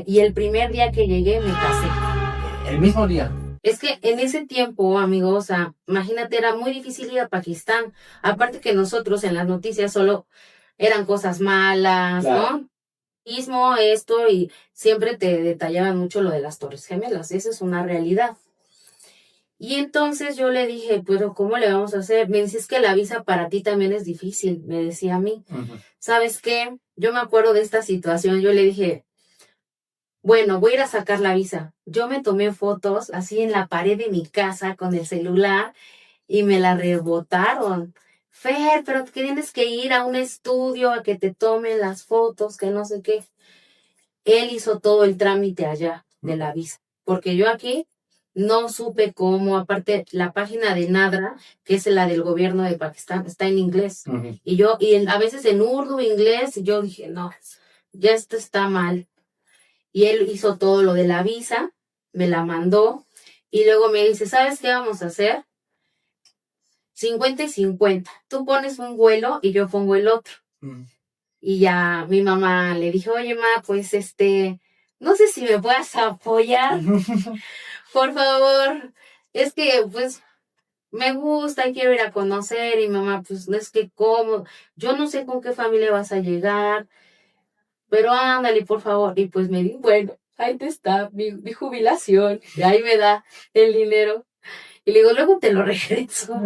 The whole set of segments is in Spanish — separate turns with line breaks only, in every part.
Y el primer día que llegué me casé.
El mismo día.
Es que en ese tiempo, amigos, o sea, imagínate, era muy difícil ir a Pakistán. Aparte que nosotros en las noticias solo eran cosas malas,
Claro.
¿no? Mismo esto y siempre te detallaban mucho lo de las Torres Gemelas. Esa es una realidad. Y entonces yo le dije, pero ¿cómo le vamos a hacer? Me dices que la visa para ti también es difícil, me decía a mí. ¿Sabes qué? Yo me acuerdo de esta situación. Yo le dije, bueno, voy a ir a sacar la visa. Yo me tomé fotos así en la pared de mi casa con el celular y me la rebotaron. Fer, pero tienes que ir a un estudio a que te tomen las fotos, que no sé qué. Él hizo todo el trámite allá de la visa, porque yo aquí no supe cómo, aparte la página de Nadra, que es la del gobierno de Pakistán, está en inglés. A veces en urdu, inglés, y yo dije, no, ya esto está mal. Y él hizo todo lo de la visa, me la mandó, y luego me dice, ¿sabes qué vamos a hacer? 50 y 50. Tú pones un vuelo y yo pongo el otro. Y ya mi mamá le dijo, oye, ma, pues no sé si me puedas apoyar, por favor. Es que, pues, me gusta y quiero ir a conocer. Y mamá, pues, no es que cómo, yo no sé con qué familia vas a llegar, pero ándale, por favor. Y pues me di, bueno, ahí te está mi jubilación. Y ahí me da el dinero. Y le digo, luego te lo regreso.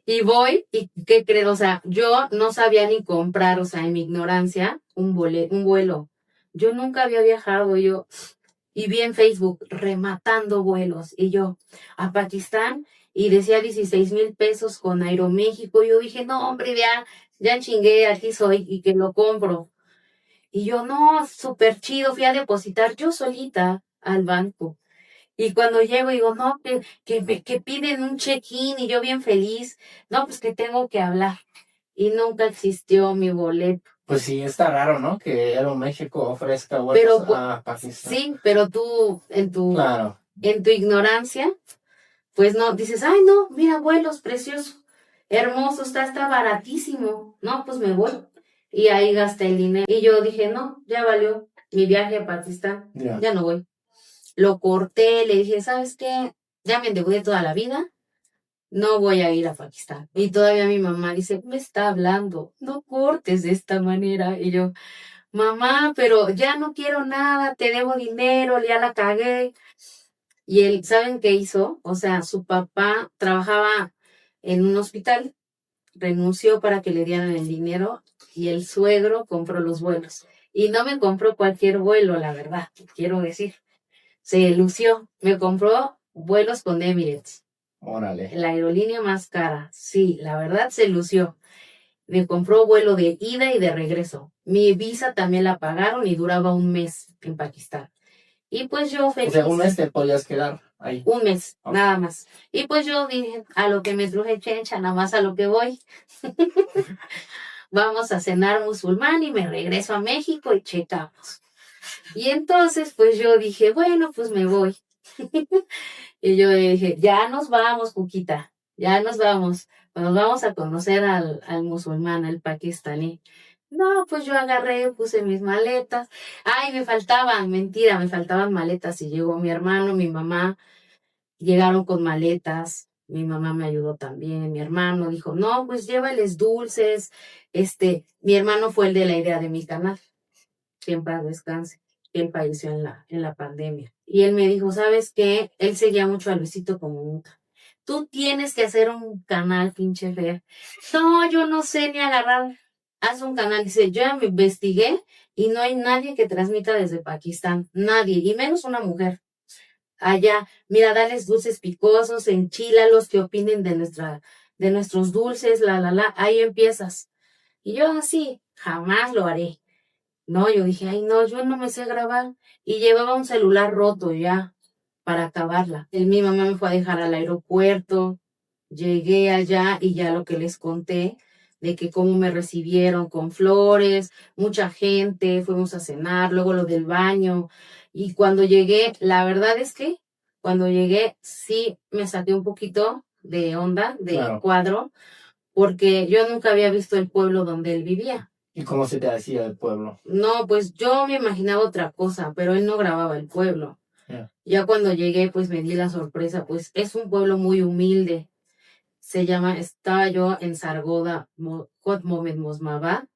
Y voy, y ¿qué creo? O sea, yo no sabía ni comprar, o sea, en mi ignorancia, un vuelo. Yo nunca había viajado, y vi en Facebook rematando vuelos, y yo a Pakistán, y decía 16,000 pesos con Aeroméxico. Yo dije, no, hombre, ya chingué, aquí soy, y que lo compro. Y yo, no, súper chido, fui a depositar yo solita al banco. Y cuando llego digo, no, que piden un check-in y yo bien feliz. No, pues que tengo que hablar. Y nunca existió mi boleto.
Pues sí, está raro, ¿no? Que Aeroméxico ofrezca vuelos a Pakistán.
Sí, pero tú
Claro.
en tu ignorancia, pues no, dices, ay no, mira, vuelos preciosos, hermosos, está baratísimo. No, pues me voy. Y ahí gasté el dinero. Y yo dije, no, ya valió mi viaje a Pakistán. Ya no voy. Lo corté, le dije, ¿sabes qué? Ya me endeudé toda la vida, no voy a ir a Pakistán. Y todavía mi mamá dice, me está hablando, no cortes de esta manera. Y yo, mamá, pero ya no quiero nada, te debo dinero, ya la cagué. Y él, ¿saben qué hizo? O sea, su papá trabajaba en un hospital, renunció para que le dieran el dinero y el suegro compró los vuelos. Y no me compró cualquier vuelo, la verdad, quiero decir. Se lució, me compró vuelos con Emirates.
Órale.
La aerolínea más cara. Sí, la verdad se lució. Me compró vuelo de ida y de regreso. Mi visa también la pagaron y duraba un mes en Pakistán. Y pues yo feliz.
O sea, un mes te podías quedar ahí.
Un mes, nada más. Y pues yo dije, a lo que me truje chencha, nada más a lo que voy. Vamos a cenar musulmán y me regreso a México y checamos. Y entonces pues yo dije, bueno, pues me voy. Y yo dije, ya nos vamos, Cuquita, ya nos vamos. Nos vamos a conocer al musulmán, al pakistaní. No, pues yo agarré, puse mis maletas. Ay, me faltaban maletas. Y llegó mi hermano, mi mamá, llegaron con maletas. Mi mamá me ayudó también. Mi hermano dijo, no, pues llévales dulces. Mi hermano fue el de la idea de mi canal. Que en paz descanse. Él falleció en la pandemia. Y él me dijo, ¿sabes qué? Él seguía mucho a Luisito Comunica. Tú tienes que hacer un canal, pinche fea. No, yo no sé ni agarrar. Haz un canal. Dice, yo ya me investigué y no hay nadie que transmita desde Pakistán. Nadie, y menos una mujer. Allá, mira, dales dulces picosos, enchílalos, que opinen de nuestros dulces, ahí empiezas. Y yo así, jamás lo haré. No, yo dije, ay, no, yo no me sé grabar. Y llevaba un celular roto ya para acabarla. Mi mamá me fue a dejar al aeropuerto. Llegué allá y ya lo que les conté, de que cómo me recibieron con flores, mucha gente, fuimos a cenar, luego lo del baño. Y cuando llegué, la verdad es que cuando llegué sí me saqué un poquito de onda, de
Claro.
cuadro, porque yo nunca había visto el pueblo donde él vivía.
¿Y cómo se te hacía el pueblo?
No, pues yo me imaginaba otra cosa, pero él no grababa el pueblo.
Yeah.
Ya cuando llegué, pues me di la sorpresa, pues es un pueblo muy humilde. Estaba yo en Sargoda, Kotmomet Mosmaba,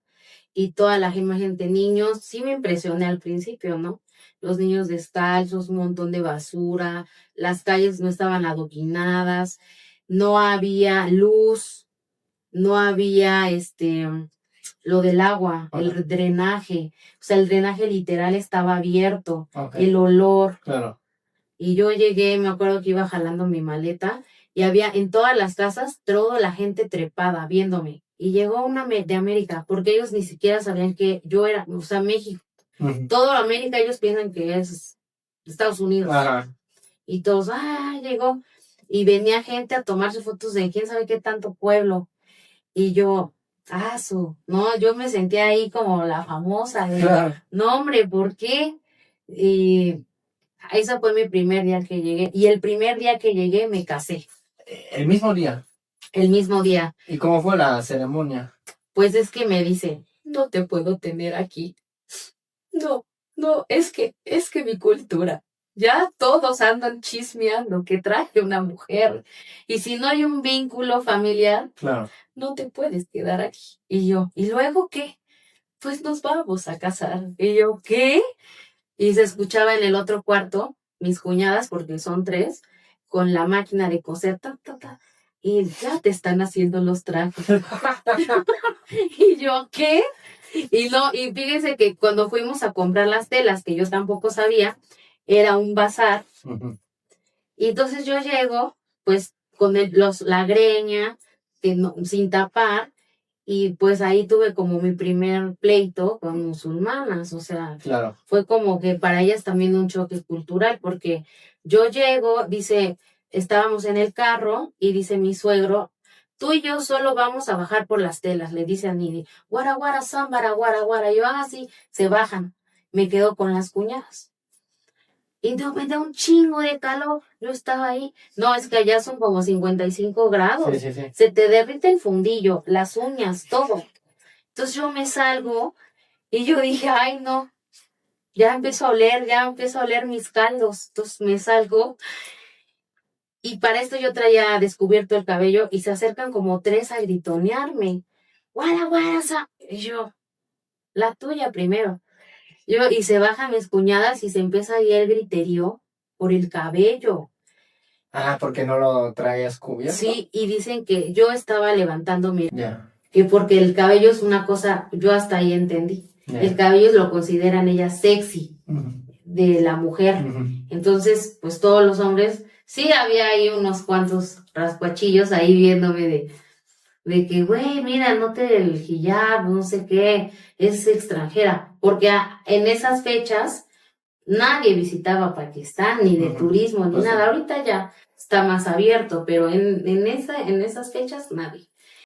y toda la gente, niños, sí me impresioné al principio, ¿no? Los niños descalzos, un montón de basura, las calles no estaban adoquinadas, no había luz, no había lo del agua, el drenaje, o sea, el drenaje literal estaba abierto, el olor.
Claro.
Y yo llegué, me acuerdo que iba jalando mi maleta y había en todas las casas toda la gente trepada viéndome. Y llegó una de América, porque ellos ni siquiera sabían que yo era, o sea, México. Todo América ellos piensan que es Estados Unidos.
Ajá.
Y todos, llegó. Y venía gente a tomarse fotos de quién sabe qué tanto pueblo. Y yo, no, yo me sentía ahí como la famosa. No, hombre, ¿por qué? Y ese fue mi primer día que llegué. Y el primer día que llegué me casé.
¿El mismo día?
El mismo día.
¿Y cómo fue la ceremonia?
Pues es que me dice, no te puedo tener aquí. No, es que mi cultura. Ya todos andan chismeando que traje una mujer. Y si no hay un vínculo familiar,
claro,
no te puedes quedar aquí. Y yo, ¿y luego qué? Pues nos vamos a casar. Y yo, ¿qué? Y se escuchaba en el otro cuarto, mis cuñadas, porque son 3, con la máquina de coser, y ya te están haciendo los trajes. Y yo, ¿qué? Y fíjense que cuando fuimos a comprar las telas, que yo tampoco sabía, era un bazar. Y entonces yo llego, pues, con la greña, sin tapar, y pues ahí tuve como mi primer pleito con musulmanas, o sea,
claro,
fue como que para ellas también un choque cultural, porque yo llego, dice, estábamos en el carro y dice mi suegro, tú y yo solo vamos a bajar por las telas, le dice a Nidi, guara, guara, zámbara, guara, guara, y yo así, se bajan, me quedo con las cuñadas. Y no, me da un chingo de calor. Yo estaba ahí. No, es que allá son como 55 grados.
Sí.
Se te derrite el fundillo, las uñas, todo. Entonces yo me salgo y yo dije, ay, no. Ya empiezo a oler mis caldos. Entonces me salgo. Y para esto yo traía descubierto el cabello y se acercan como 3 a gritonearme. Guara, guara, y yo, la tuya primero. Y se bajan mis cuñadas y se empieza a ir el griterío por el cabello.
¿Porque no lo traías cubierto?
Sí, y dicen que yo estaba levantando mi...
Yeah.
Que porque el cabello es una cosa, yo hasta ahí entendí. Yeah. El cabello lo consideran ellas sexy de la mujer. Entonces, pues todos los hombres, sí había ahí unos cuantos rascuachillos ahí viéndome de que, güey, mira, note el hijab, no sé qué, es extranjera. Porque en esas fechas nadie visitaba Pakistán, ni de turismo, ni nada. Ahorita ya está más abierto, pero en esas fechas nadie.